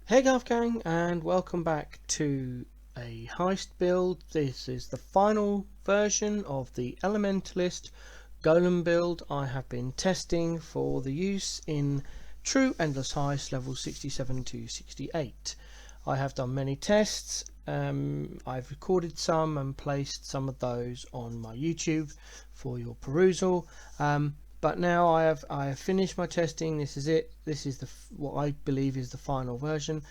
Hey Golf Gang, and welcome back to a Heist build. This is the final version of the Elementalist Golem build I have been testing for the use in True Endless Heist levels 67 to 68. I have done many tests. I've recorded some and placed some of those on my YouTube for your perusal. But now I have finished my testing. This is it. This is what I believe is the final version.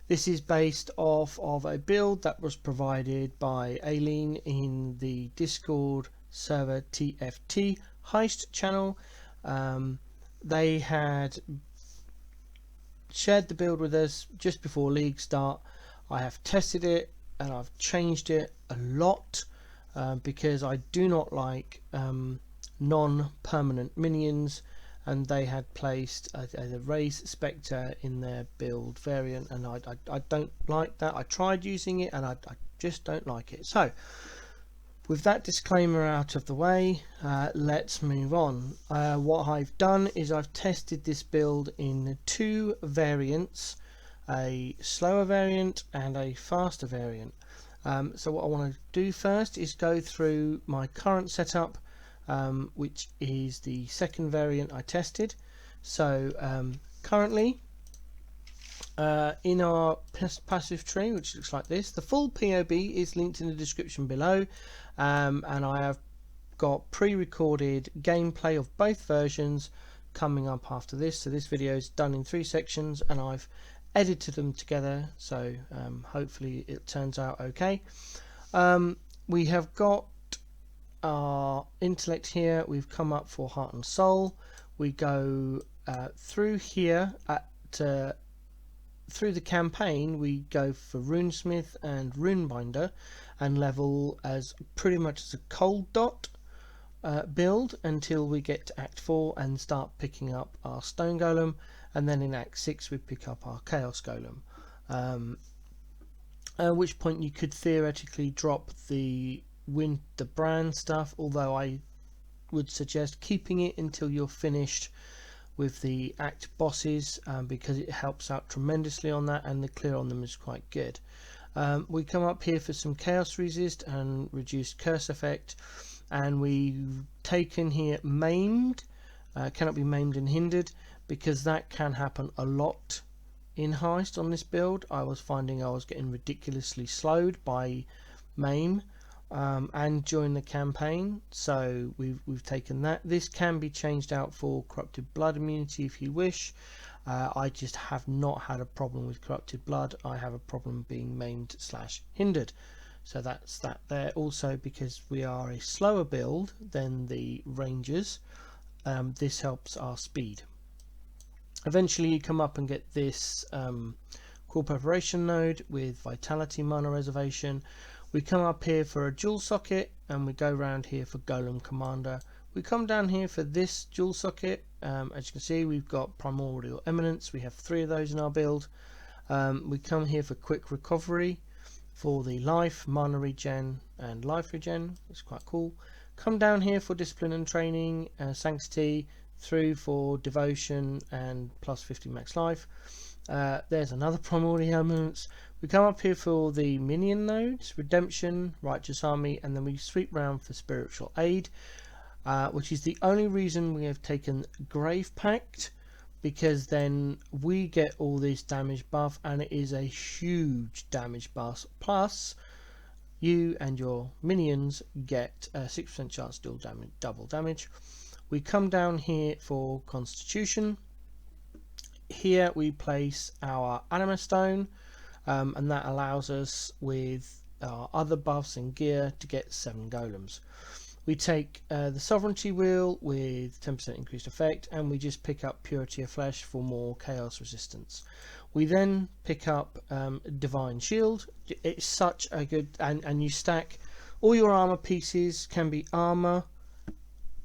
This is based off of a build that was provided by Aileen in the Discord server TFT Heist channel. They had shared the build with us just before league start. I have tested it and I've changed it a lot because I do not like non-permanent minions, and they had placed a raised spectre in their build variant, and I don't like that. I tried using it and I just don't like it. So with that disclaimer out of the way, let's move on. What I've done is I've tested this build in two variants, a slower variant and a faster variant. So what I want to do first is go through my current setup, which is the second variant I tested. So currently in our passive tree, which looks like this, the full POB is linked in the description below, and I have got pre-recorded gameplay of both versions coming up after this. So this video is done in 3 sections and I've edited them together, so hopefully it turns out okay. We have got our intellect here. We've come up for heart and soul. We go through here through the campaign. We go for runesmith and runebinder and level as pretty much as a cold dot build until we get to act 4 and start picking up our stone golem, and then in act 6 we pick up our chaos golem, at which point you could theoretically drop the winter brand stuff, although I would suggest keeping it until you're finished with the act bosses, because it helps out tremendously on that, and the clear on them is quite good. We come up here for some chaos resist and reduced curse effect, and we've taken here maimed, cannot be maimed and hindered, because that can happen a lot in Heist on this build. I was finding I was getting ridiculously slowed by maim and during the campaign, so we've taken that. This can be changed out for corrupted blood immunity if you wish. I just have not had a problem with corrupted blood. I have a problem being maimed / hindered, so that's that there. Also, because we are a slower build than the rangers, this helps our speed. Eventually you come up and get this core preparation node with vitality mana reservation. We come up here for a dual socket, and we go around here for golem commander. We come down here for this dual socket. As you can see, we've got primordial eminence. We have 3 of those in our build. We come here for quick recovery for the life, mana regen and life regen. It's quite cool. Come down here for discipline and training, sanctity, through for devotion and plus 50 max life. There's another primordial eminence. We come up here for the minion nodes, redemption, righteous army, and then we sweep round for spiritual aid, which is the only reason we have taken grave pact, because then we get all this damage buff, and it is a huge damage buff, plus you and your minions get a 6% chance to double damage. We come down here for constitution. Here we place our anima stone, and that allows us with our other buffs and gear to get 7 golems. We take the sovereignty wheel with 10% increased effect, and we just pick up purity of flesh for more chaos resistance. We then pick up divine shield. It's such a good, and you stack all your armor pieces, can be armor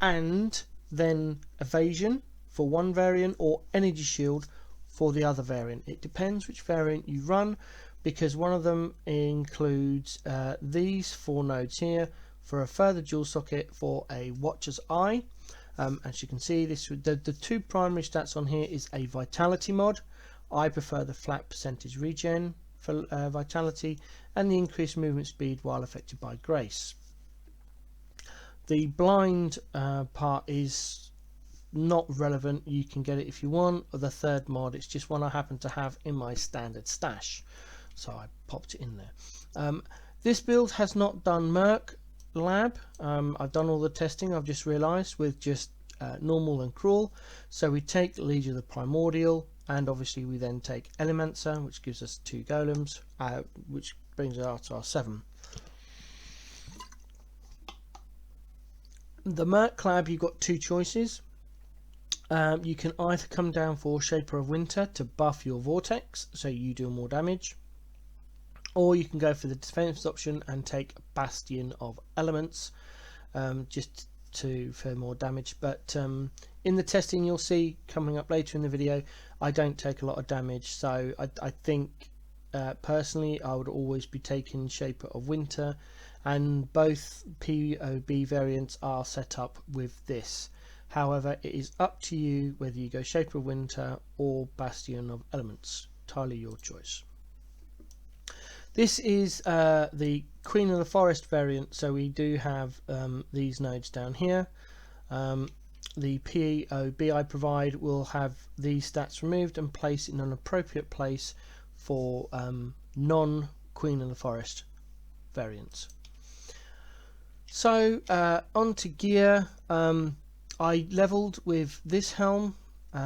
and then evasion for one variant, or energy shield for the other variant. It depends which variant you run, because one of them includes these 4 nodes here for a further dual socket for a Watcher's Eye. As you can see, the 2 primary stats on here is a vitality mod. I prefer the flat percentage regen for vitality and the increased movement speed while affected by grace. The blind part is not relevant. You can get it if you want, or the third mod, it's just one I happen to have in my standard stash, so I popped it in there. This build has not done Merc Lab. I've done all the testing, I've just realized, with just normal and cruel. So we take Legion of the Primordial, and obviously we then take Elementalist, which gives us 2 golems, which brings us out to our 7. The Merc Lab, you've got 2 choices. You can either come down for Shaper of Winter to buff your Vortex, so you do more damage, or you can go for the defense option and take Bastion of Elements, just for more damage. But in the testing, you'll see coming up later in the video, I don't take a lot of damage, so I think personally I would always be taking Shaper of Winter, and both POB variants are set up with this. However, it is up to you whether you go Shaper of Winter or Bastion of Elements, entirely your choice. This is the Queen of the Forest variant, so we do have these nodes down here. The POB I provide will have these stats removed and placed in an appropriate place for non-Queen of the Forest variants. So on to gear. I leveled with this helm,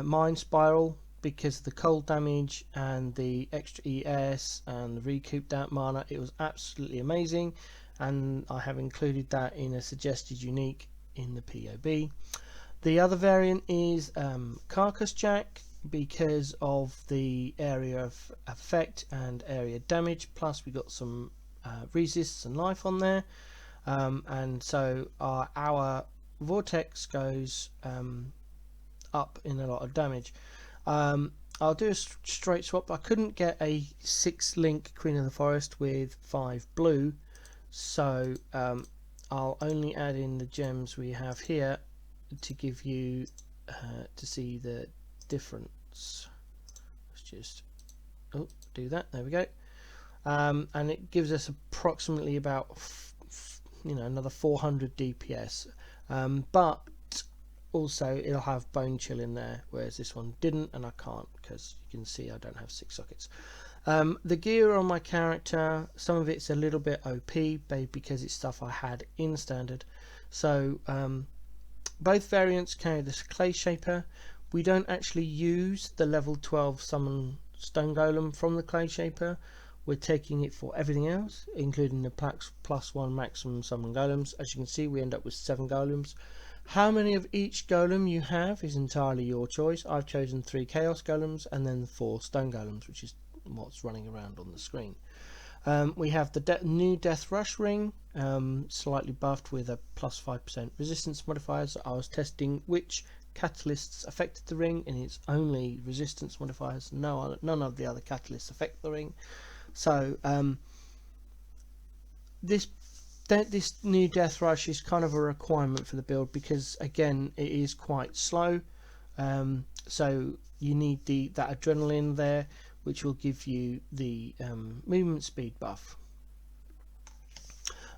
Mind Spiral, because of the cold damage and the extra ES and the recouped out mana. It was absolutely amazing, and I have included that in a suggested unique in the POB. The other variant is Carcass Jack, because of the area of effect and area damage, plus we got some resists and life on there, and so our Vortex goes up in a lot of damage. I'll do a straight swap. I couldn't get a 6-link Queen of the Forest with 5 blue, so I'll only add in the gems we have here to give you to see the difference. Let's just do that. There we go. And it gives us approximately about another 400 DPS. But also it'll have bone chill in there, whereas this one didn't, and I can't because you can see I don't have 6 sockets. The gear on my character, some of it's a little bit OP because it's stuff I had in standard. So both variants carry this clay shaper. We don't actually use the level 12 summon stone golem from the clay shaper. We're taking it for everything else, including the +1 maximum summon golems. As you can see, we end up with 7 golems. How many of each golem you have is entirely your choice. I've chosen 3 chaos golems and then 4 stone golems, which is what's running around on the screen. We have the new Death Rush ring, slightly buffed with a +5% resistance modifier. So I was testing which catalysts affected the ring, and it's only resistance modifiers. None of the other catalysts affect the ring. So this new Death Rush is kind of a requirement for the build because, again, it is quite slow. So you need that adrenaline there, which will give you the movement speed buff.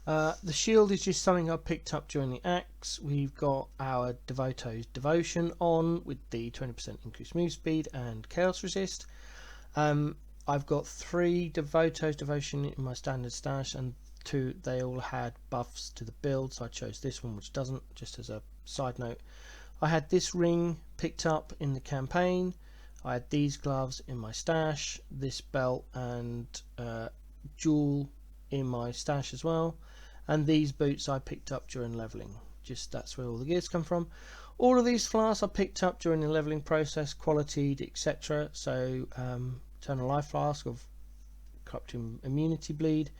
The shield is just something I picked up during the axe. We've got our Devoto's Devotion on with the 20% increased move speed and chaos resist. I've got 3 Devoto's Devotion in my standard stash, and 2 they all had buffs to the build, so I chose this one, which doesn't. Just as a side note, I had this ring picked up in the campaign. I had these gloves in my stash, this belt and jewel in my stash as well, and these boots I picked up during leveling. Just that's where all the gears come from. All of these flasks I picked up during the leveling process, qualityed, etc. So Eternal Life Flask of Corrupting Immunity Bleed.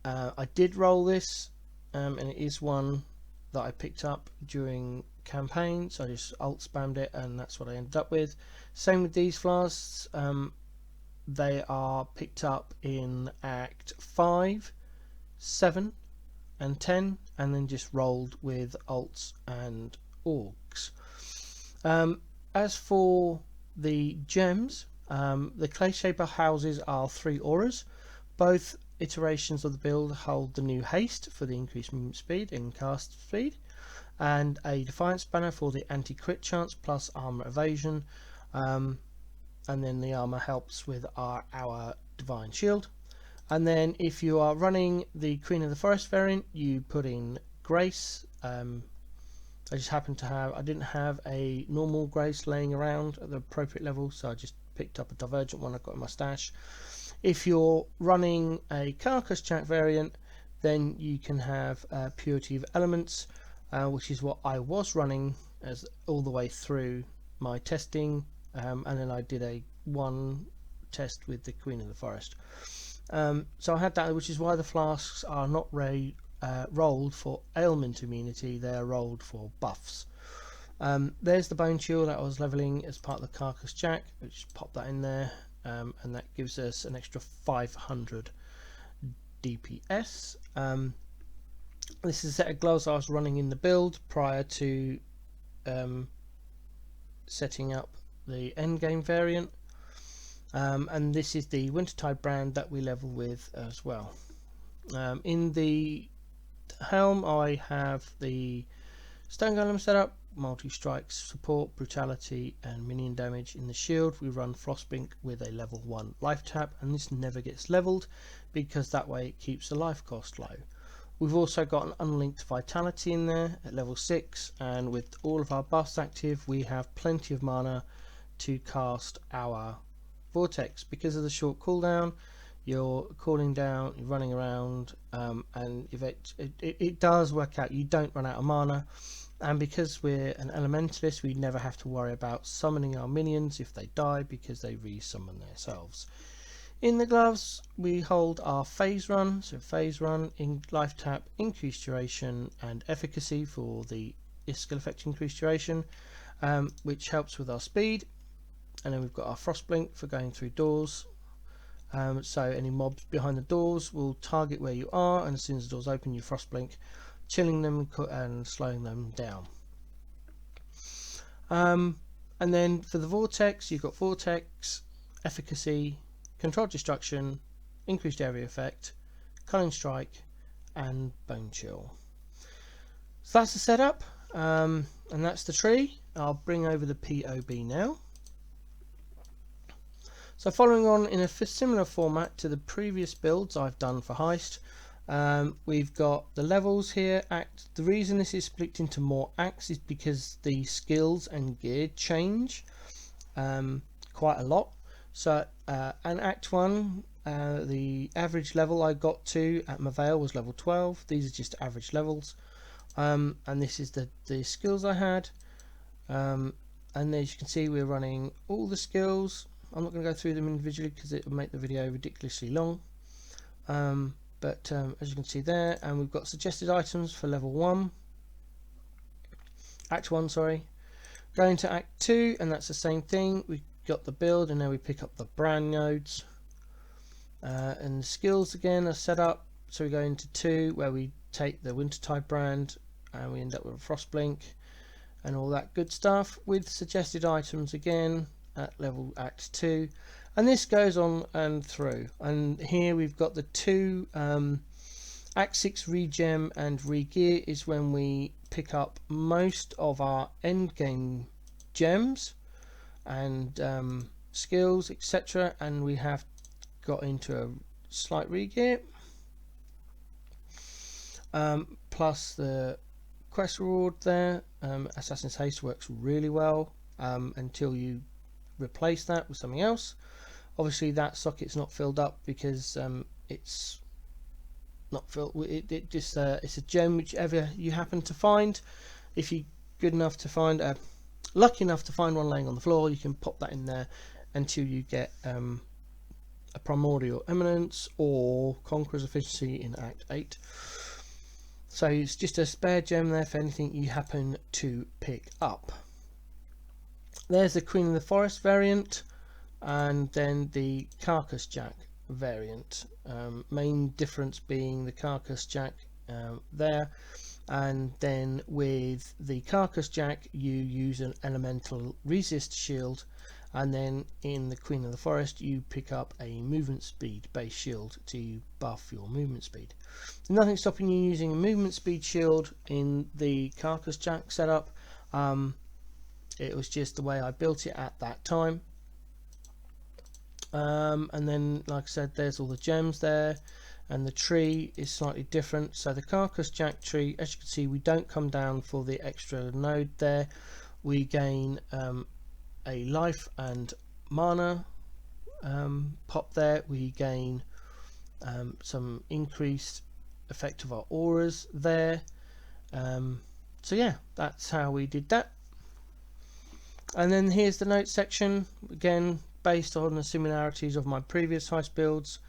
I did roll this, and it is one that I picked up during campaign, so I just alt spammed it, and that's what I ended up with. Same with these flasks. They are picked up in Act 5, 7 and 10, and then just rolled with alts and orgs. As for the gems, The clay shaper houses are 3 auras. Both iterations of the build hold the new Haste for the increased movement speed and cast speed, and a Defiance banner for the anti-crit chance plus armor evasion, and then the armor helps with our divine shield. And then if you are running the Queen of the Forest variant, you put in Grace. I just happened to have, I didn't have a normal Grace laying around at the appropriate level, so I just picked up a Divergent one I got in my stash. If you're running a Carcass Jack variant, then you can have Purity of Elements, which is what I was running as all the way through my testing, and then I did a one test with the Queen of the Forest. So I had that, which is why the flasks are not rolled for ailment immunity, they're rolled for buffs. There's the bone shield that I was leveling as part of the Carcass Jack, which pop that in there, and that gives us an extra 500 DPS. This is a set of gloves I was running in the build prior to setting up the endgame variant, and this is the Wintertide brand that we level with as well. In the helm I have the Stone Golem set up, multi-strikes, support, brutality and minion damage. In the shield we run Frostblink with a level 1 life tap, and this never gets leveled because that way it keeps the life cost low. We've also got an unlinked vitality in there at level 6, and with all of our buffs active we have plenty of mana to cast our vortex. Because of the short cooldown, you're cooling down, you're running around, and if it does work out, you don't run out of mana. And because we're an elementalist, we never have to worry about summoning our minions if they die, because they re-summon themselves. In the gloves we hold our phase run, so phase run, in life tap, increased duration and efficacy for the skill effect increased duration, which helps with our speed. And then we've got our Frostblink for going through doors, so any mobs behind the doors will target where you are, and as soon as the doors open you Frostblink, chilling them and slowing them down. And then for the vortex you've got vortex, efficacy, controlled destruction, increased area effect, culling strike and bone chill. So that's the setup, and that's the tree. I'll bring over the POB now. So following on in a similar format to the previous builds I've done for Heist, we've got the levels here. The reason this is split into more acts is because the skills and gear change quite a lot. So an Act 1, the average level I got to at Mavail was level 12. These are just average levels, and this is the skills I had, and as you can see we're running all the skills. I'm not going to go through them individually because it will make the video ridiculously long, but as you can see there, and we've got suggested items for level 1, Act 1 sorry. Going to Act 2, and that's the same thing. We've got the build, and now we pick up the brand nodes, and the skills again are set up. So we go into 2 where we take the Wintertide brand and we end up with a Frostblink and all that good stuff, with suggested items again at level Act 2, and this goes on and through. And here we've got the 2 Act 6 regem and regear is when we pick up most of our end game gems and skills etc, and we have got into a slight regear, plus the quest reward there. Assassin's Haste works really well until you replace that with something else. Obviously that socket's not filled up because it's not filled. It just it's a gem whichever you happen to find. If you're good enough to find lucky enough to find one laying on the floor, you can pop that in there until you get a Primordial Eminence or Conqueror's Efficiency in Act 8. So it's just a spare gem there for anything you happen to pick up. There's the Queen of the Forest variant, and then the Carcass Jack variant. Main difference being the Carcass Jack there, and then with the Carcass Jack you use an elemental resist shield, and then in the Queen of the Forest you pick up a movement speed base shield to buff your movement speed. There's nothing stopping you using a movement speed shield in the Carcass Jack setup. It was just the way I built it at that time. And then, like I said, there's all the gems there, and the tree is slightly different. So the Carcass Jack tree, as you can see, we don't come down for the extra node there. We gain a life and mana pop there. We gain some increased effect of our auras there. So yeah, that's how we did that. And then here's the notes section, again based on the similarities of my previous heist builds.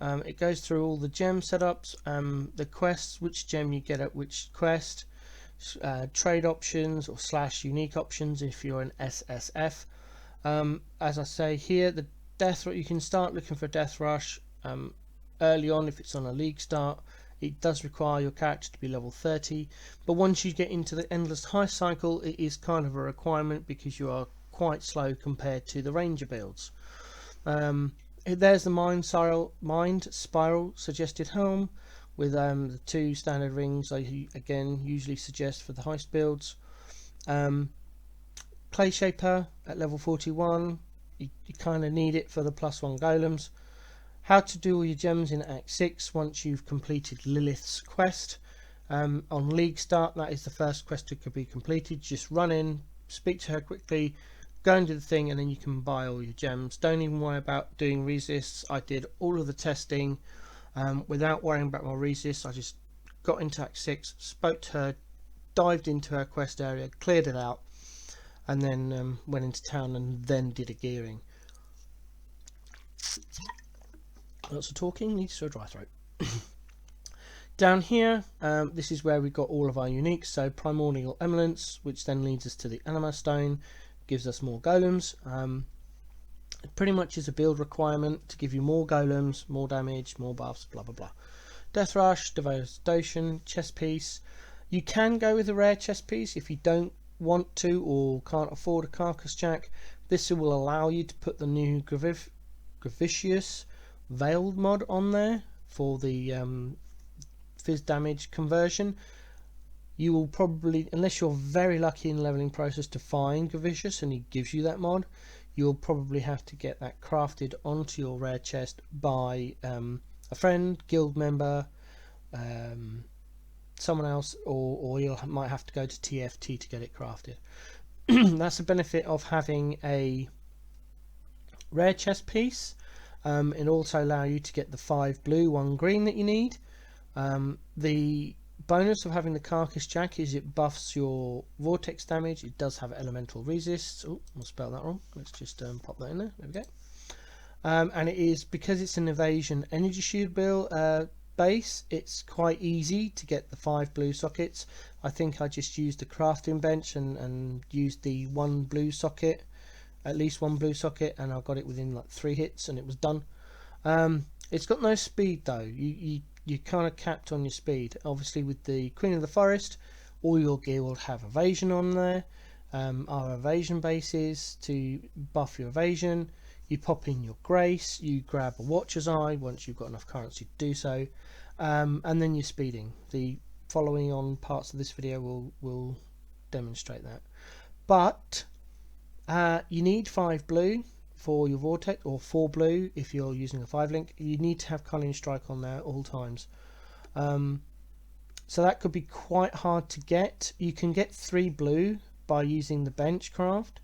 It goes through all the gem setups, the quests, which gem you get at which quest, trade options or / unique options if you're an SSF. As I say here, the death, you can start looking for Death Rush early on if it's on a league start. It does require your character to be level 30, but once you get into the endless heist cycle, it is kind of a requirement because you are quite slow compared to the ranger builds. There's the mind spiral suggested helm with the 2 standard rings I again usually suggest for the heist builds. Clay shaper at level 41, you kind of need it for the +1 golems. How to do all your gems in Act 6 once you've completed Lilith's quest. On league start, that is the first quest that could be completed. Just run in, speak to her quickly, go and do the thing, and then you can buy all your gems. Don't even worry about doing resists. I did all of the testing without worrying about my resists. I just got into Act 6, spoke to her, dived into her quest area, cleared it out, and then went into town and then did a gearing. Lots of talking, needs to a dry throat. Down here, this is where we got all of our uniques. So primordial eminence, which then leads us to the anima stone, gives us more golems. It pretty much is a build requirement to give you more golems, more damage, more buffs, blah blah blah. Death Rush, Devastation, chest piece. You can go with a rare chest piece if you don't want to or can't afford a Carcass Jack. This will allow you to put the new Gravicious Veiled mod on there for the fizz damage conversion. You will probably, unless you're very lucky in the leveling process to find Gravicious and he gives you that mod, you'll probably have to get that crafted onto your rare chest by a friend, guild member, someone else, or you might have to go to TFT to get it crafted. That's the benefit of having a rare chest piece. It also allow you to get the 5 blue, 1 green that you need. The bonus of having the Carcass Jack is it buffs your vortex damage. It does have elemental resists. Oh, I'll spell that wrong. Let's just pop that in there. There we go. And it is, because it's an evasion energy shield build base, it's quite easy to get the 5 blue sockets. I think I just used the crafting bench and used the 1 blue socket, at least 1 blue socket, and I got it within like 3 hits and it was done. It's got no speed though. You're kind of capped on your speed. Obviously with the Queen of the Forest, all your gear will have evasion on there. Our evasion bases to buff your evasion. You pop in your grace, you grab a Watcher's Eye once you've got enough currency to do so, and then you're speeding. The following on parts of this video will demonstrate that. But you need 5 blue for your vortex, or 4 blue if you're using a 5 link. You need to have Culling Strike on there at all times. So that could be quite hard to get. You can get 3 blue by using the bench craft.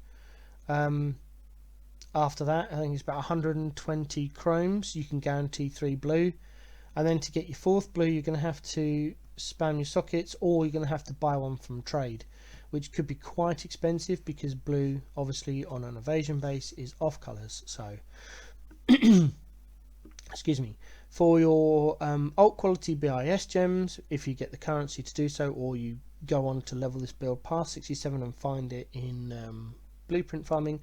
After that, I think it's about 120 chromes. You can guarantee 3 blue, and then to get your 4th blue, you're going to have to spam your sockets, or you're going to have to buy one from trade, which could be quite expensive because blue, obviously on an evasion base, is off colors. So, excuse me. For your alt quality BIS gems, if you get the currency to do so, or you go on to level this build past 67 and find it in blueprint farming,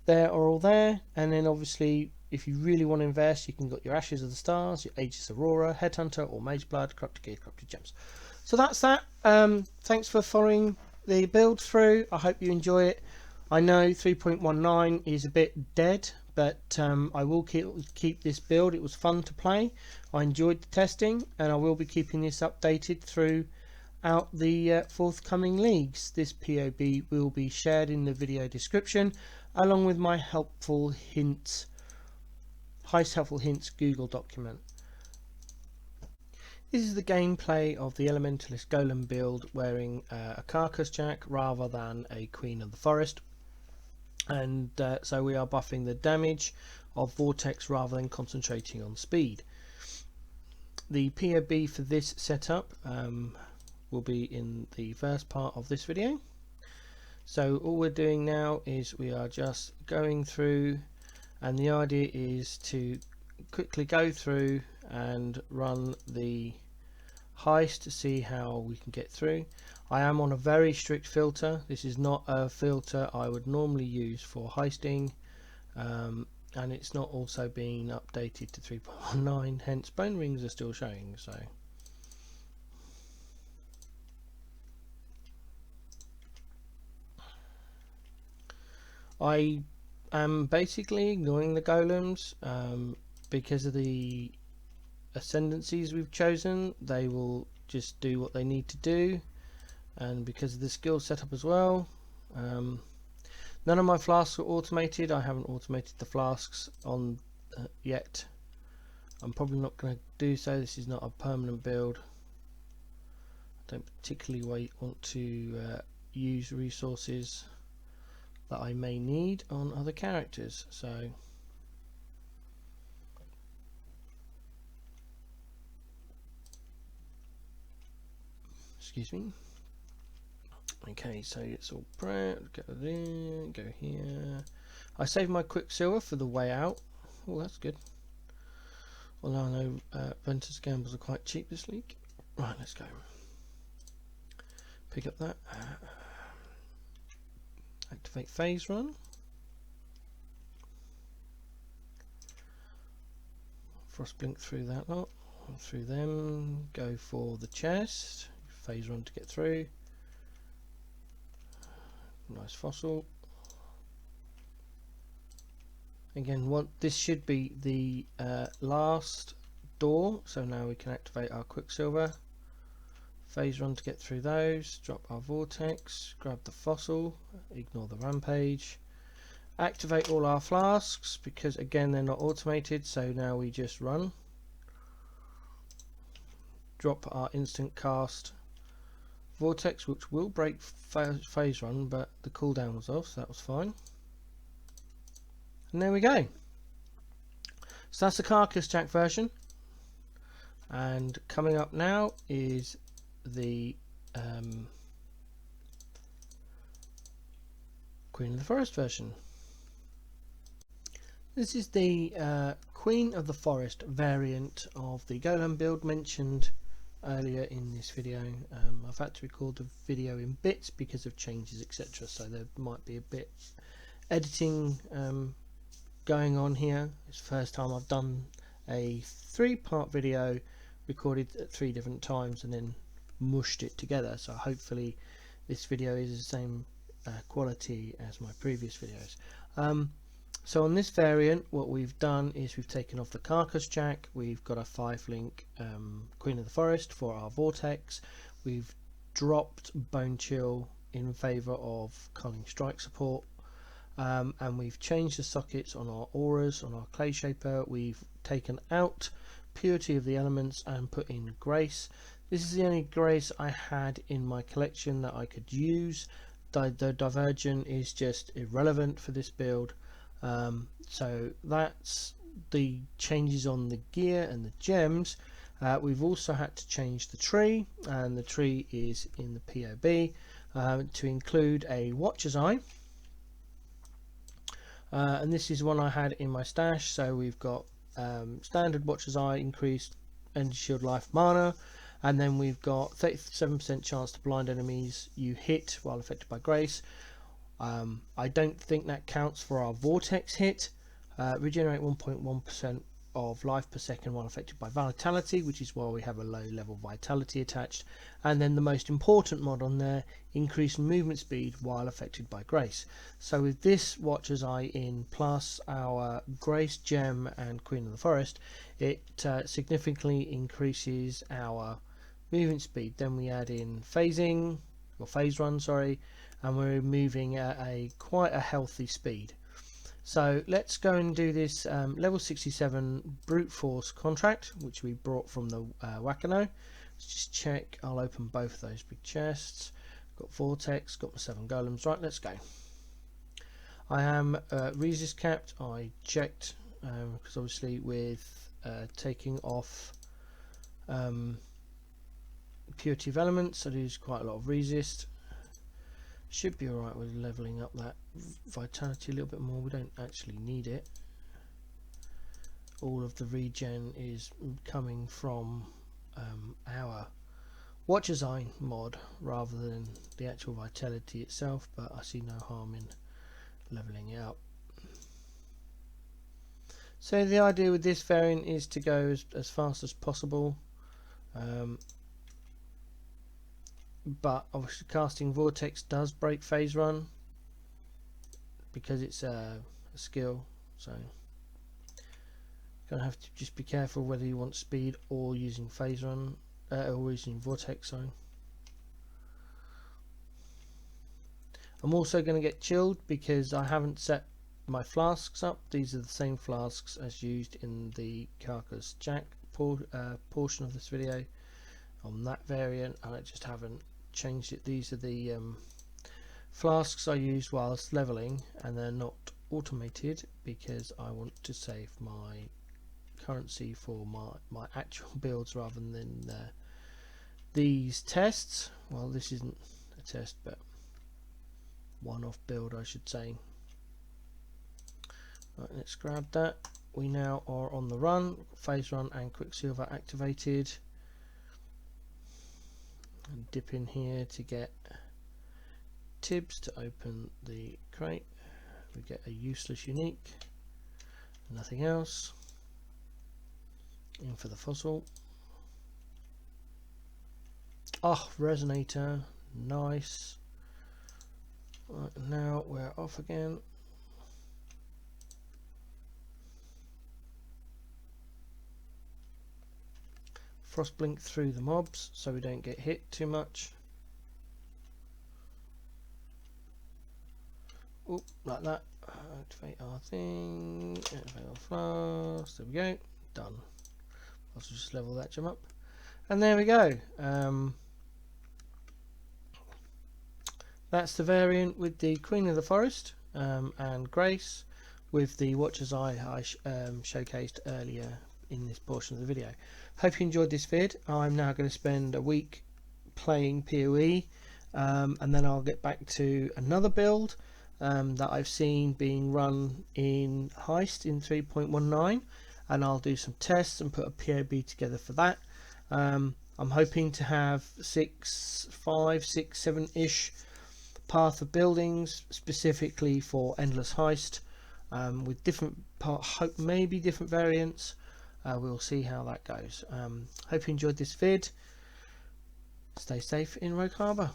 they are all there. And then obviously if you really want to invest, you can get your Ashes of the Stars, your Aegis Aurora, Headhunter, or Mage Blood, Corrupted Gear, Corrupted Gems. So that's that. Thanks for following the build through. I hope you enjoy it. I know 3.19 is a bit dead, but I will keep this build. It was fun to play. I enjoyed the testing, and I will be keeping this updated throughout the forthcoming leagues. This POB will be shared in the video description, along with my helpful hints, Heist helpful hints Google document. This is the gameplay of the Elementalist Golem build wearing a Carcass Jack rather than a Queen of the Forest, and so we are buffing the damage of Vortex rather than concentrating on speed. The POB for this setup will be in the first part of this video. So all we're doing now is we are just going through, and the idea is to quickly go through and run the heist to see how we can get through. I am on a very strict filter. This is not a filter I would normally use for heisting, and it's not also being updated to 3.19, hence bone rings are still showing. So I am basically ignoring the golems because of the ascendancies we've chosen. They will just do what they need to do, and because of the skill setup as well. None of my flasks are automated. I haven't automated the flasks on yet. I'm probably not going to do so. This is not a permanent build. I don't particularly want to use resources that I may need on other characters, so excuse me. Okay, so it's all prepped. Go there, go here. I saved my Quicksilver for the way out. Oh, that's good. Although I know Ventus Gambles are quite cheap this league. Right, let's go. Pick up that. Activate phase run. Frost blink through that lot. Through them. Go for the chest. Phase run to get through. Nice fossil. Again, this should be the last door, so now we can activate our Quicksilver. Phase run to get through those. Drop our Vortex. Grab the fossil. Ignore the rampage. Activate all our flasks because again they're not automated, so now we just run. Drop our instant cast Vortex, which will break phase run, but the cooldown was off, so that was fine. And there we go. So that's the Carcass Jack version, and coming up now is the Queen of the Forest version. This is the Queen of the Forest variant of the Golem build mentioned earlier in this video. I've had to record the video in bits because of changes, etc., so there might be a bit editing going on here. It's the first time I've done a 3-part video recorded at 3 different times and then mushed it together, so hopefully this video is the same quality as my previous videos. So on this variant, what we've done is we've taken off the Carcass Jack, we've got a 5-link Queen of the Forest for our Vortex, we've dropped Bone Chill in favour of Culling Strike support, and we've changed the sockets on our auras, on our Clay Shaper. We've taken out Purity of the Elements and put in Grace. This is the only Grace I had in my collection that I could use. The Divergent is just irrelevant for this build. So that's the changes on the gear and the gems. We've also had to change the tree, and the tree is in the POB to include a Watcher's Eye, and this is one I had in my stash. So we've got standard Watcher's Eye, increased energy shield life mana, and then we've got 37% chance to blind enemies you hit while affected by Grace. I don't think that counts for our Vortex hit. Regenerate 1.1% of life per second while affected by vitality, which is why we have a low level vitality attached. And then the most important mod on there, increase movement speed while affected by grace. So with this Watcher's Eye in plus our grace gem and Queen of the Forest, it significantly increases our movement speed. Then we add in phasing, or phase run, sorry, and we're moving at quite a healthy speed. So let's go and do this level 67 brute force contract, which we brought from the Wakano. Let's just check. I'll open both of those big chests. Got Vortex, got my 7 golems. Right, let's go. I am resist capped. I checked because obviously with taking off purity of elements, I lose quite a lot of resist. Should be alright with leveling up that vitality a little bit more. We don't actually need it. All of the regen is coming from our Watcher's Eye mod rather than the actual vitality itself, but I see no harm in leveling it up. So the idea with this variant is to go as fast as possible, but obviously casting Vortex does break phase run because it's a skill, so gonna have to just be careful whether you want speed or using phase run or using Vortex. So I'm also going to get chilled because I haven't set my flasks up. These are the same flasks as used in the Carcass Jack portion of this video on that variant, and I just haven't changed it. These are the flasks I used whilst leveling, and they're not automated because I want to save my currency for my actual builds rather than these tests. Well, this isn't a test, but one-off build I should say. Right, let's grab that. We now are on the run, phase run and Quicksilver activated. And dip in here to get Tibbs to open the crate. We get a useless unique, nothing else. In for the fossil. Oh, resonator, nice. Right, now we're off again. Frost blink through the mobs so we don't get hit too much. Oop, like that. Activate our thing. Activate our flask. There we go. Done. I'll just level that gem up. And there we go. That's the variant with the Queen of the Forest and Grace, with the Watcher's Eye I showcased earlier in this portion of the video. Hope you enjoyed this vid. I'm now going to spend a week playing PoE, and then I'll get back to another build that I've seen being run in Heist in 3.19, and I'll do some tests and put a POB together for that. I'm hoping to have 5, 6, 7 ish path of buildings specifically for Endless Heist, with different maybe different variants. We'll see how that goes. Hope you enjoyed this vid. Stay safe in Rogue Harbour.